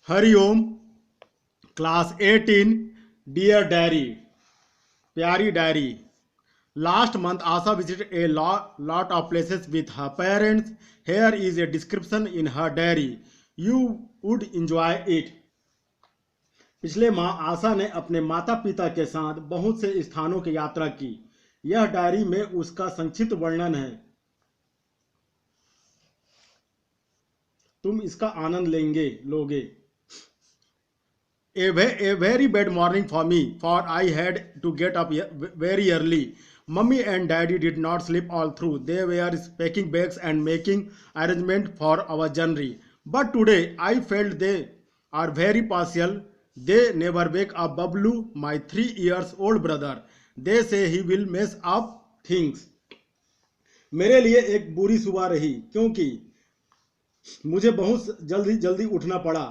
Hariom class 18 dear diary प्यारी diary Last month, Asa visited a lot of places with her parents. Here is a description in her diary. You would enjoy it. पिछले माह आशा ने अपने माता पिता के साथ बहुत से स्थानों की यात्रा की। यह डायरी में उसका संक्षिप्त वर्णन है। तुम इसका आनंद लोगे। A very bad morning for me, for I had to get up very early. Mummy and Daddy did not sleep all through. They were packing bags and making arrangement for our journey. But today I felt they are very partial. They never wake up Bablu, my 3 years old brother. They say he will mess up things. मेरे लिए एक बुरी सुबह रही क्योंकि मुझे बहुत जल्दी जल्दी उठना पड़ा।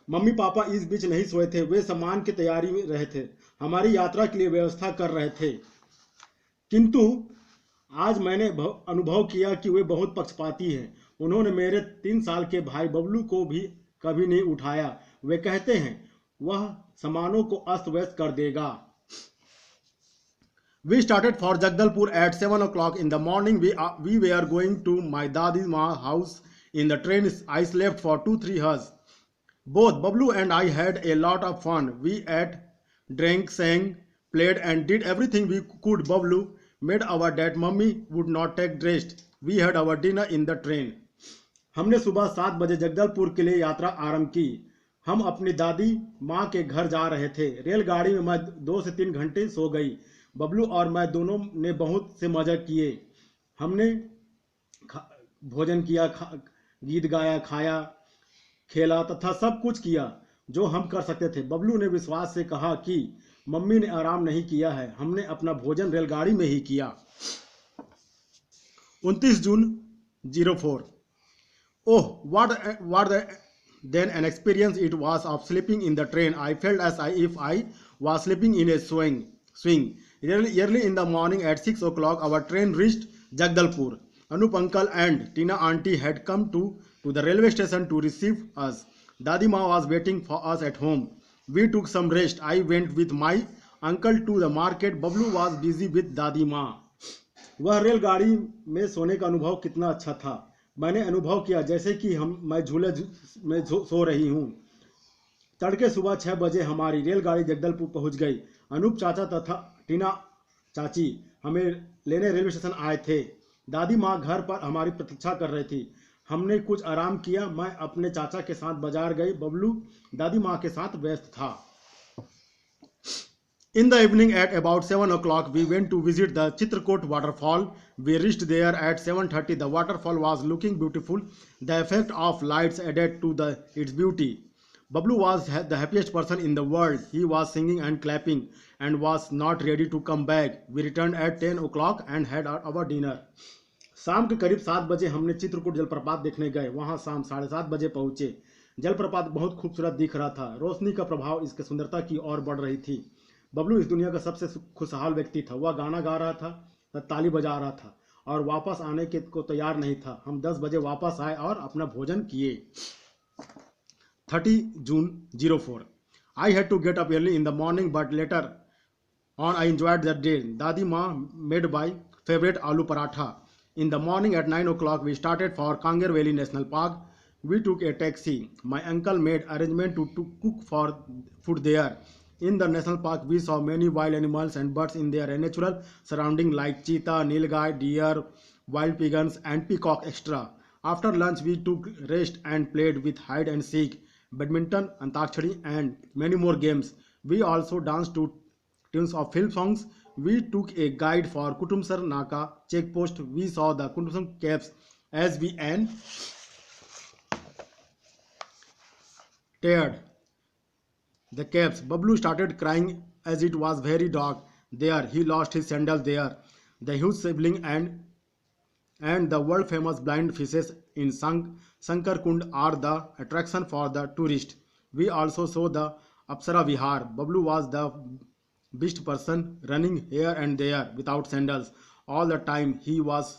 मम्मी पापा इस बीच नहीं सोए थे। वे सामान की तैयारी में रहे थे, हमारी यात्रा के लिए व्यवस्था कर रहे थे। किंतु आज मैंने अनुभव किया कि वे बहुत पक्षपाती हैं। उन्होंने मेरे 3 साल के भाई बबलू को भी कभी नहीं उठाया। वे कहते हैं वह सामानों को अस्त व्यस्त कर देगा। We started for Jagdalpur at 7 o'clock in the morning. We were going to my Dadi's house. In the train, I slept for 2-3 hours. Both Bablu and I had a lot of fun. We ate, drank, sang, played and did everything we could. Bablu made our dad mummy would not take rest. We had our dinner in the train. हमने सुबह 7 बजे जगदलपुर के लिए यात्रा आरंभ की। हम अपनी दादी माँ के घर जा रहे थे। रेलगाड़ी में मैं 2 से 3 घंटे सो गई। बबलू और मैं दोनों ने बहुत से मजा किए। हमने भोजन किया, गीत गाया, खाया, खेला तथा सब कुछ किया जो हम कर सकते थे। बबलू ने विश्वास से कहा कि मम्मी ने आराम नहीं किया है। हमने अपना भोजन रेलगाड़ी में ही किया। 29 जून 04। ओह what then an experience it was of sleeping in the train. I felt as if I was sleeping in a swing. Early in the morning at 6 o'clock our train reached Jagdalpur. Anup uncle and Tina auntie had come to the railway station to receive us. Dadi Ma was waiting for us at home. We took some rest. I went with my uncle to the market. Bablu was busy with Dadi Ma. वह रेलगाड़ी में सोने का अनुभव कितना अच्छा था। मैंने अनुभव किया जैसे कि मैं झूले में सो रही हूँ। तड़के सुबह 6 बजे हमारी रेलगाड़ी जगदलपुर पहुँच गई। अनूप चाचा तथा टीना चाची हमें लेने रेलवे स्टेशन आए थे। दादी माँ घर पर हमारी प्रतीक्षा कर रही थी। हमने कुछ आराम किया। मैं अपने चाचा के साथ बाजार गई। बबलू दादी माँ के साथ व्यस्त था। In the evening at about 7 o'clock, we went to visit the Chitrakoot waterfall. We reached there at 7:30. The waterfall was looking beautiful. The effect of lights added to its beauty. Bablu was the happiest person in the world. He was singing and clapping and was not ready to come back. We returned at 10 o'clock and had our dinner. शाम के करीब 7 बजे हमने चित्रकूट जलप्रपात देखने गए। वहां शाम 7:30 बजे पहुंचे। जलप्रपात बहुत खूबसूरत दिख रहा था। रोशनी का प्रभाव इसके सुंदरता की ओर बढ़ रही थी। बबलू इस दुनिया का सबसे खुशहाल व्यक्ति था। वह गाना गा रहा था, ताली बजा रहा था और वापस आने को तैयार नहीं था। हम 10 बजे वापस आए और अपना भोजन किए। 30 जून 04। I had to get up early in the morning, but later on I enjoyed the day. Dadi Ma made my favorite aloo paratha. In the morning at 9 o'clock we started for Kangar Valley National Park. We took a taxi. My uncle made arrangement to cook for food there. In the national park, we saw many wild animals and birds in their natural surrounding like cheetah, nilgai, deer, wild pigeons and peacock extra. After lunch, we took rest and played with hide and seek, badminton, antakshari and many more games. We also danced to tunes of film songs. We took a guide for Kutumsar Naka checkpost. We saw the Kutumsar caves as we entered the caves. Bablu started crying as it was very dark there. He lost his sandals there. The huge sibling and the world famous blind fishes in Sankar Kund are the attraction for the tourist. We also saw the Apsara Vihar. Bablu was the best person, running here and there without sandals. All the time he was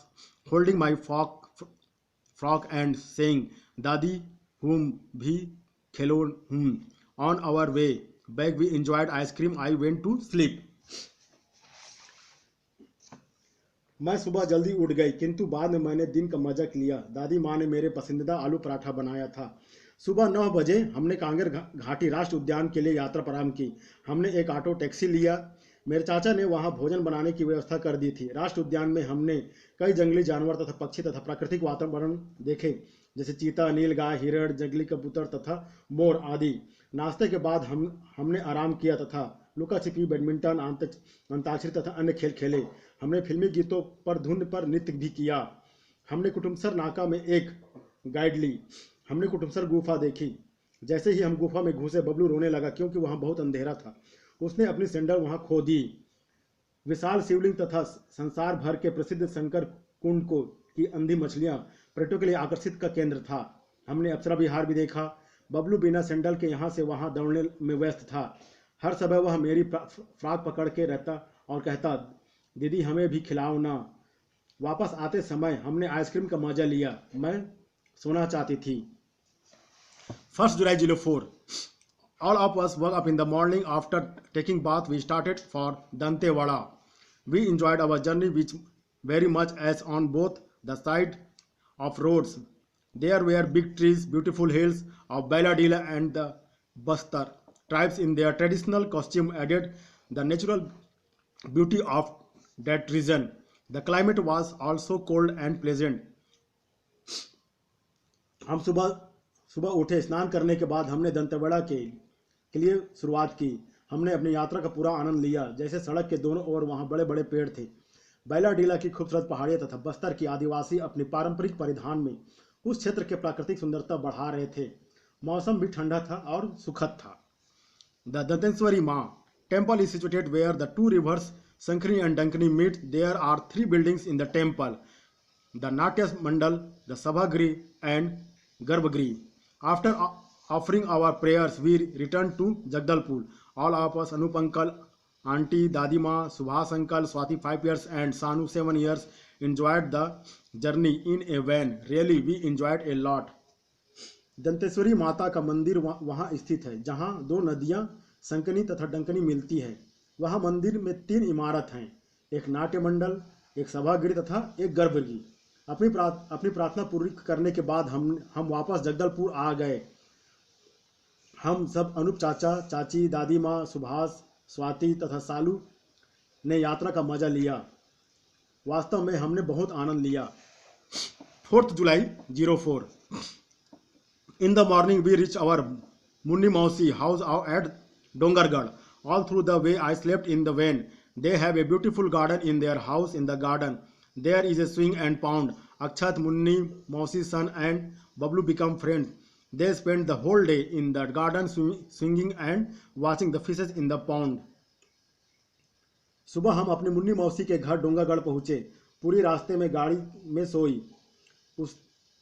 holding my frock and saying Dadi, whom bhi खेलो हूँ। On our way back we enjoyed ice cream. I went to sleep. मैं सुबह जल्दी उठ गई, किंतु बाद में मैंने दिन का मजा लिया। दादी माँ ने मेरे पसंदीदा आलू पराठा बनाया था। सुबह 9 बजे हमने कांगेर घाटी राष्ट्रीय उद्यान के लिए यात्रा प्रारंभ की। हमने एक ऑटो टैक्सी लिया। मेरे चाचा ने वहां भोजन बनाने की व्यवस्था कर दी थी। राष्ट्रीय उद्यान में हमने कई जंगली जानवर तथा पक्षी तथा प्राकृतिक वातावरण देखे, जैसे चीता, नीलगाय, हिरण, जंगली कबूतर तथा मोर आदि। नाश्ते के बाद हमने आराम किया तथा लुका छिपी, बैडमिंटन, अंताक्षरी तथा अन्य खेल खेले। हमने फिल्मी गीतों पर धुन पर नृत्य भी किया। हमने कुटुमसर नाका में एक गाइड ली। हमने कुटुमसर गुफा देखी। जैसे ही हम गुफा में घुसे बबलू रोने लगा, क्योंकि वहां बहुत अंधेरा था। उसने अपनी सैंडल वहां खो दी। विशाल शिवलिंग तथा संसार भर के प्रसिद्ध शंकर कुंड को की अंधी मछलियां पर्यटकों के लिए आकर्षित का केंद्र था। हमने अप्सरा विहार भी देखा। बबलू बिना सैंडल के यहाँ से वहां दौड़ने में व्यस्त था। हर समय वह मेरी फ्रॉक पकड़ के रहता और कहता, दीदी हमें भी खिलाओ ना। वापस आते समय हमने आइसक्रीम का मजा लिया। मैं सोना चाहती थी। 1 July 04. All of us woke up in the morning. After taking bath, we started for Dantewada. We enjoyed our journey which very much, as on both the side of roads there were big trees, beautiful hills of Bailadila and the Bastar tribes in their traditional costume added the natural beauty of that region. The climate was also cold and pleasant. हम सुबह उठे। स्नान करने के बाद हमने दंतेवाड़ा के लिए शुरुआत की। हमने अपनी यात्रा का पूरा आनंद लिया। जैसे सड़क के दोनों ओर वहां बड़े बड़े पेड़ थे। बैलाडीला की खूबसूरत पहाड़ियां तथा बस्तर की आदिवासी अपने पारंपरिक परिधान में उस क्षेत्र के प्राकृतिक सुंदरता बढ़ा रहे थे। मौसम भी ठंडा था और सुखद था। The Danteshwari Maa temple is situated where the 2 rivers Sankani and Dankani meet. There are 3 buildings in the temple: the Natya Mandal, the Sabhagri and Garbhagri. After offering our prayers, we returned to Jagdalpur. All of us, Anup uncle, auntie, Dadi Ma, Subhas uncle, Swati 5 years and Sanu 7 years, enjoyed the journey in a van. Really, we enjoyed a lot. Danteshwari माता का मंदिर वहां स्थित है, जहां 2 नदियां संकनी तथा डंकनी मिलती है। वहां मंदिर में 3 इमारत हैं, एक नाट्य मंडल, एक सभागृह तथा एक गर्भगृह। अपनी प्रार्थना पूरी करने के बाद हम वापस जगदलपुर आ गए। हम सब अनूप चाचा, चाची, दादी माँ, सुभाष, स्वाति तथा सालू ने यात्रा का मजा लिया। वास्तव में हमने बहुत आनंद लिया। 4 July 04. In the morning we reached our Munni Mausi house at Dongargarh. All through the way I slept in the van. They have a beautiful garden in their house. In the garden there is a swing and pond. Akshat, Munni, Mausi's son and Bablu become friends. They spent the whole day in the garden swinging and watching the fishes in the pond. सुबह हम अपनी मुन्नी मौसी के घर डोंगागढ़ पहुंचे। पूरी रास्ते में गाड़ी में सोई।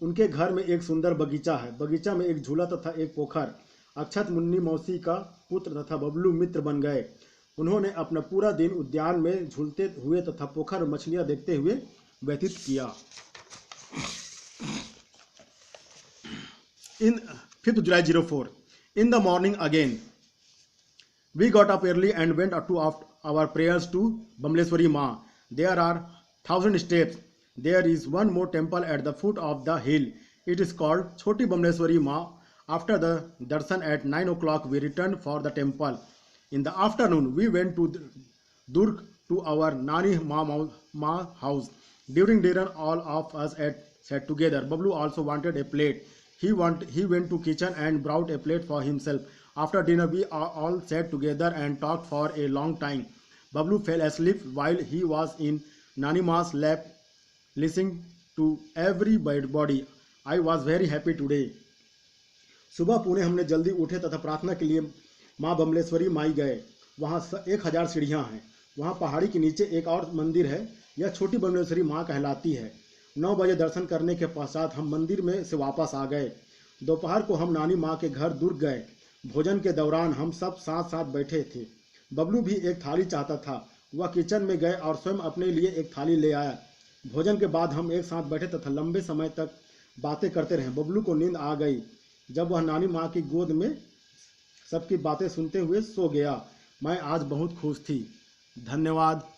उनके घर में एक सुंदर बगीचा है। बगीचा में एक झूला तथा एक पोखर। अक्षत मुन्नी मौसी का पुत्र तथा बबलू मित्र बन गए। उन्होंने अपना पूरा दिन उद्यान में झूलते हुए तथा पोखर में मछलियां देखते हुए व्यतीत किया। In 5 July 04. In the morning again, we got up early and went up to our prayers to Bamleswari Ma. There are 1000 steps. There is one more temple at the foot of the hill. It is called Choti Bamleswari Ma. After the darshan at 9 o'clock, we returned for the temple. In the afternoon, we went to Durg to our Nani Ma house. During dinner, all of us sat together. Bablu also wanted a plate. He went to kitchen and brought a plate for himself. After dinner, we all sat together and talked for a long time. Bablu fell asleep while he was in Nani Ma's lap, listening to everybody. I was very happy today. सुबह पुणे हमने जल्दी उठे तथा प्रार्थना के लिए माँ बमलेश्वरी माई गए। वहाँ 1000 सीढ़ियाँ हैं। वहाँ पहाड़ी के नीचे एक और मंदिर है। यह छोटी बमलेश्वरी माँ कहलाती है। 9 बजे दर्शन करने के पश्चात हम मंदिर में से वापस आ गए। दोपहर को हम नानी माँ के घर दुर्ग गए। भोजन के दौरान हम सब साथ साथ बैठे थे। बबलू भी एक थाली चाहता था। वह किचन में गए और स्वयं अपने लिए एक थाली ले आया। भोजन के बाद हम एक साथ बैठे तथा लंबे समय तक बातें करते रहे। बबलू को नींद आ गई। जब वह नानी माँ की गोद में सबकी बातें सुनते हुए सो गया। मैं आज बहुत खुश थी। धन्यवाद।